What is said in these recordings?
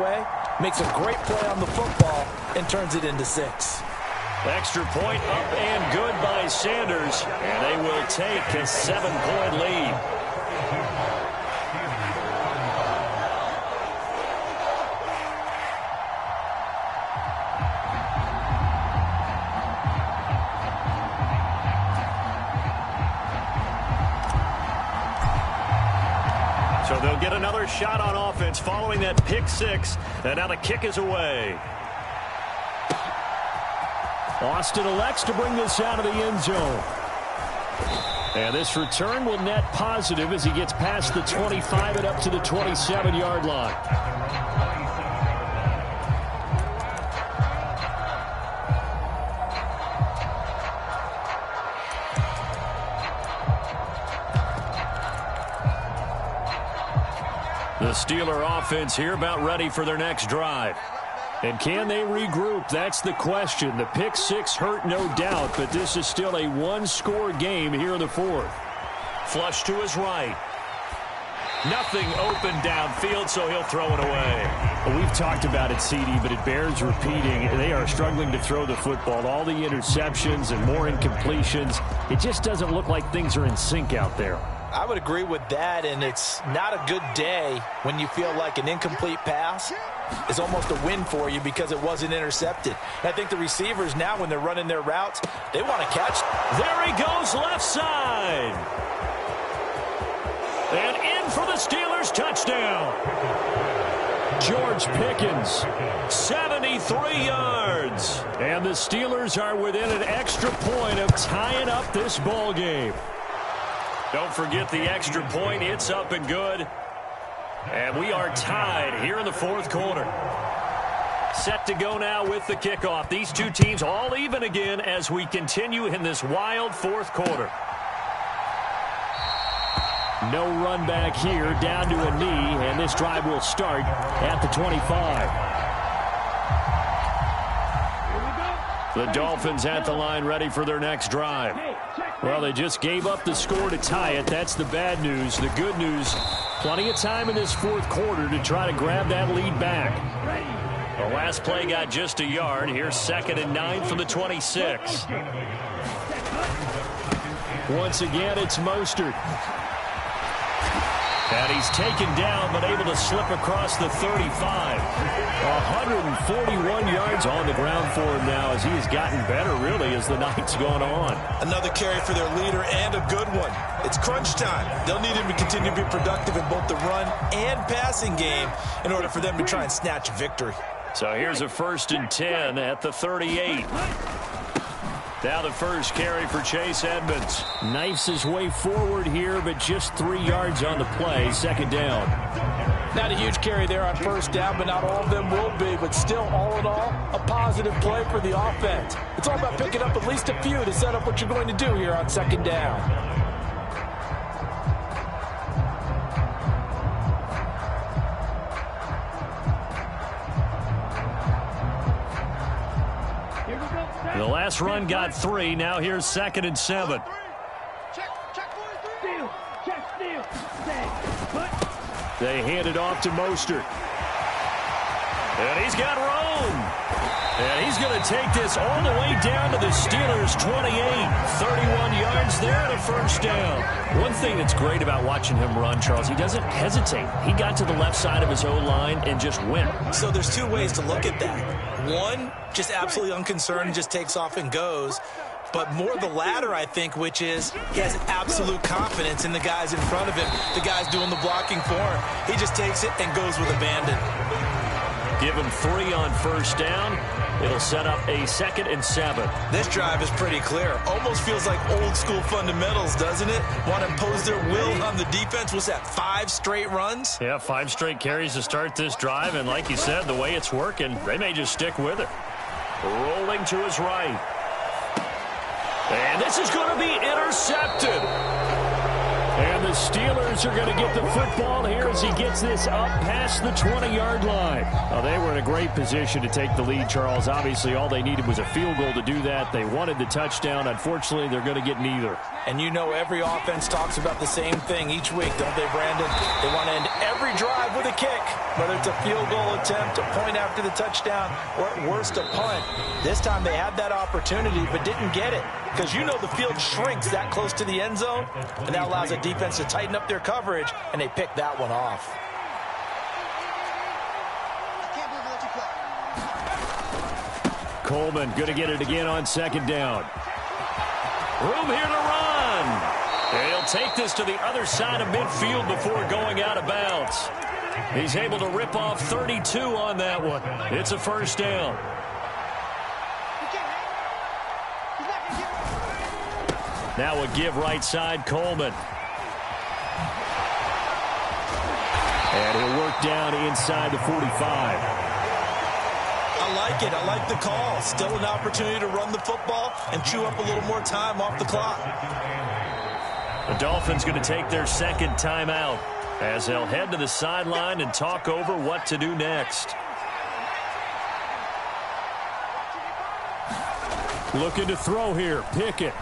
way, makes a great play on the football, and turns it into 6. Extra point up and good by Sanders, and they will take a 7-point lead. So they'll get another shot on offense following that pick 6, and now the kick is away. Austin elects to bring this out of the end zone. And this return will net positive as he gets past the 25 and up to the 27-yard line. The Steeler offense here about ready for their next drive. And can they regroup? That's the question. The pick 6 hurt, no doubt, but this is still a one-score game here in the fourth. Flush to his right. Nothing open downfield, so he'll throw it away. Well, we've talked about it, CD, but it bears repeating. They are struggling to throw the football. All the interceptions and more incompletions. It just doesn't look like things are in sync out there. I would agree with that, and it's not a good day when you feel like an incomplete pass is almost a win for you because it wasn't intercepted. And I think the receivers now, when they're running their routes, they want to catch. There he goes, left side. And in for the Steelers, touchdown. George Pickens, 73 yards. And the Steelers are within an extra point of tying up this ball game. Don't forget the extra point. It's up and good. And we are tied here in the fourth quarter. Set to go now with the kickoff. These two teams all even again as we continue in this wild fourth quarter. No run back here, down to a knee, and this drive will start at the 25. The Dolphins at the line ready for their next drive. Well, they just gave up the score to tie it. That's the bad news. The good news, plenty of time in this fourth quarter to try to grab that lead back. The last play got just a yard. Here's 2nd and 9 from the 26. Once again, it's Mostert. And he's taken down, but able to slip across the 35. 141 yards on the ground for him now as he has gotten better, really, as the night's gone on. Another carry for their leader and a good one. It's crunch time. They'll need him to continue to be productive in both the run and passing game in order for them to try and snatch a victory. So here's a 1st and 10 at the 38. Now the first carry for Chase Edmonds. Knifes his way forward here, but just 3 yards on the play. 2nd down. Not a huge carry there on 1st down, but not all of them will be. But still, all in all, a positive play for the offense. It's all about picking up at least a few to set up what you're going to do here on 2nd down. The last run got 3. Now here's 2nd and 7. They hand it off to Mostert. And he's got room. And he's going to take this all the way down to the Steelers' 28. 31 yards there and a 1st down. One thing that's great about watching him run, Charles, he doesn't hesitate. He got to the left side of his own line and just went. So there's two ways to look at that. One, just absolutely unconcerned, just takes off and goes. But more the latter, I think, which is he has absolute confidence in the guys in front of him, the guys doing the blocking for him. He just takes it and goes with abandon. Give him 3 on 1st down. It'll set up a 2nd and 7. This drive is pretty clear. Almost feels like old school fundamentals, doesn't it? Want to impose their will on the defense. Was that 5 straight runs? Yeah, 5 straight carries to start this drive. And like you said, the way it's working, they may just stick with it. Rolling to his right. And this is going to be intercepted. And the Steelers are going to get the football here as he gets this up past the 20-yard line. Well, they were in a great position to take the lead, Charles. Obviously, all they needed was a field goal to do that. They wanted the touchdown. Unfortunately, they're going to get neither. And you know every offense talks about the same thing each week, don't they, Brandon? They want to end every drive with a kick, whether it's a field goal attempt, a point after the touchdown, or at worst, a punt. This time they had that opportunity but didn't get it because you know the field shrinks that close to the end zone, and that allows the defense to tighten up their coverage, and they picked that one off. Coleman going to get it again on second down. Room here to run. And he'll take this to the other side of midfield before going out of bounds. He's able to rip off 32 on that one. It's a first down. Now a give right side, Coleman. And he'll work down inside the 45. I like it. I like the call. Still an opportunity to run the football and chew up a little more time off the clock. The Dolphins going to take their second timeout as they'll head to the sideline and talk over what to do next. Looking to throw here. Pickett.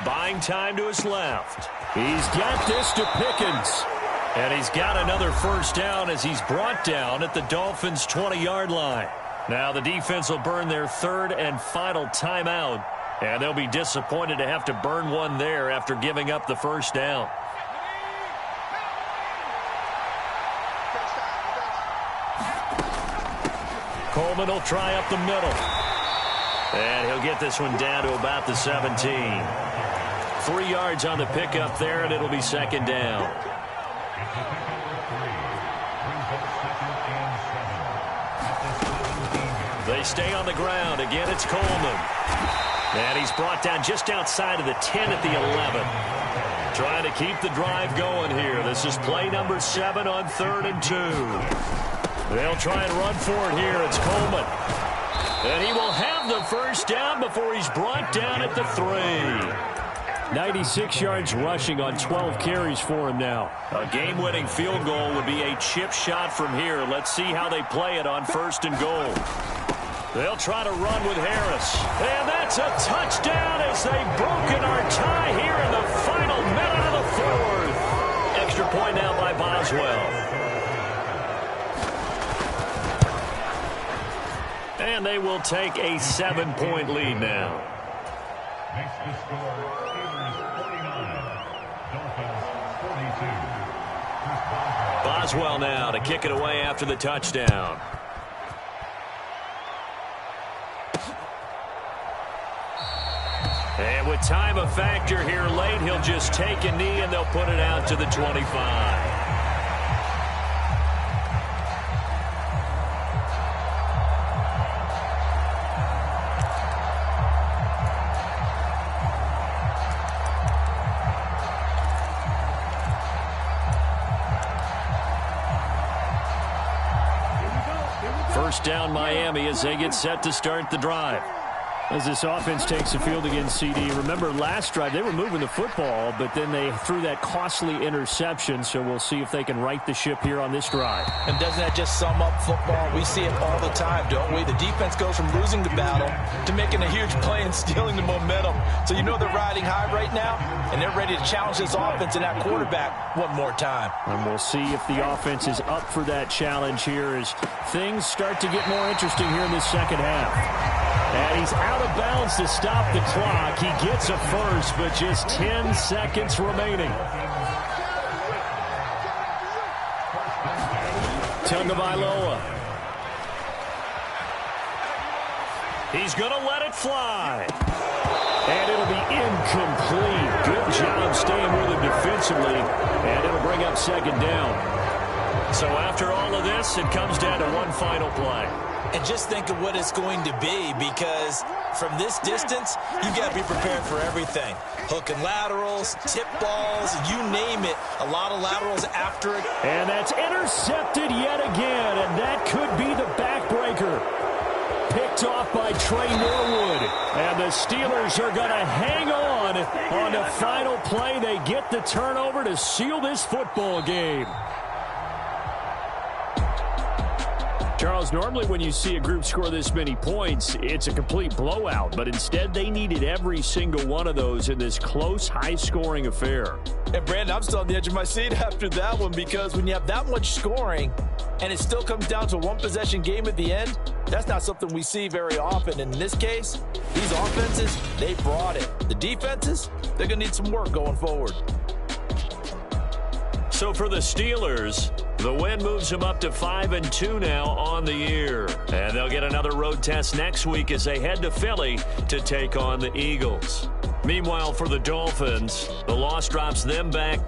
Buying time to his left. He's got this to Pickens. And he's got another first down as he's brought down at the Dolphins' 20-yard line. Now the defense will burn their third and final timeout. And they'll be disappointed to have to burn one there after giving up the first down. Coleman will try up the middle. And he'll get this one down to about the 17. 3 yards on the pickup there, and it'll be second down. They stay on the ground. Again, it's Coleman. And he's brought down just outside of the 10 at the 11. Trying to keep the drive going here. This is play number 7 on 3rd and 2. They'll try and run for it here. It's Coleman. And he will have the first down before he's brought down at the 3. 96 yards rushing on 12 carries for him now. A game-winning field goal would be a chip shot from here. Let's see how they play it on 1st and goal. They'll try to run with Harris. And that's a touchdown as they've broken our tie here in the final minute of the 4th. Extra point now by Boswell. And they will take a 7-point lead now. Makes the score Steelers 49, Dolphins 42. Boswell now to kick it away after the touchdown. And with time a factor here late, he'll just take a knee and they'll put it out to the 25. First down Miami as they get set to start the drive. As this offense takes the field against CD, remember last drive they were moving the football, but then they threw that costly interception, so we'll see if they can right the ship here on this drive. And doesn't that just sum up football? We see it all the time, don't we? The defense goes from losing the battle to making a huge play and stealing the momentum. So you know they're riding high right now, and they're ready to challenge this offense and that quarterback one more time. And we'll see if the offense is up for that challenge here as things start to get more interesting here in this second half. And he's out of bounds to stop the clock. He gets a first, but just 10 seconds remaining. Tagovailoa. He's going to let it fly. And it'll be incomplete. Good job staying with him defensively. And it'll bring up second down. So after all of this, it comes down to one final play. And just think of what it's going to be, because from this distance, you've got to be prepared for everything. Hook and laterals, tip balls, you name it. A lot of laterals after it. And that's intercepted yet again, and that could be the backbreaker. Picked off by Trey Norwood. And the Steelers are going to hang on one. On the final play, they get the turnover to seal this football game. Charles, normally when you see a group score this many points, it's a complete blowout. But instead, they needed every single one of those in this close, high-scoring affair. And, Brandon, I'm still on the edge of my seat after that one, because when you have that much scoring and it still comes down to a one-possession game at the end, that's not something we see very often. And in this case, these offenses, they brought it. The defenses, they're going to need some work going forward. So for the Steelers, the win moves them up to 5-2 now on the year. And they'll get another road test next week as they head to Philly to take on the Eagles. Meanwhile, for the Dolphins, the loss drops them back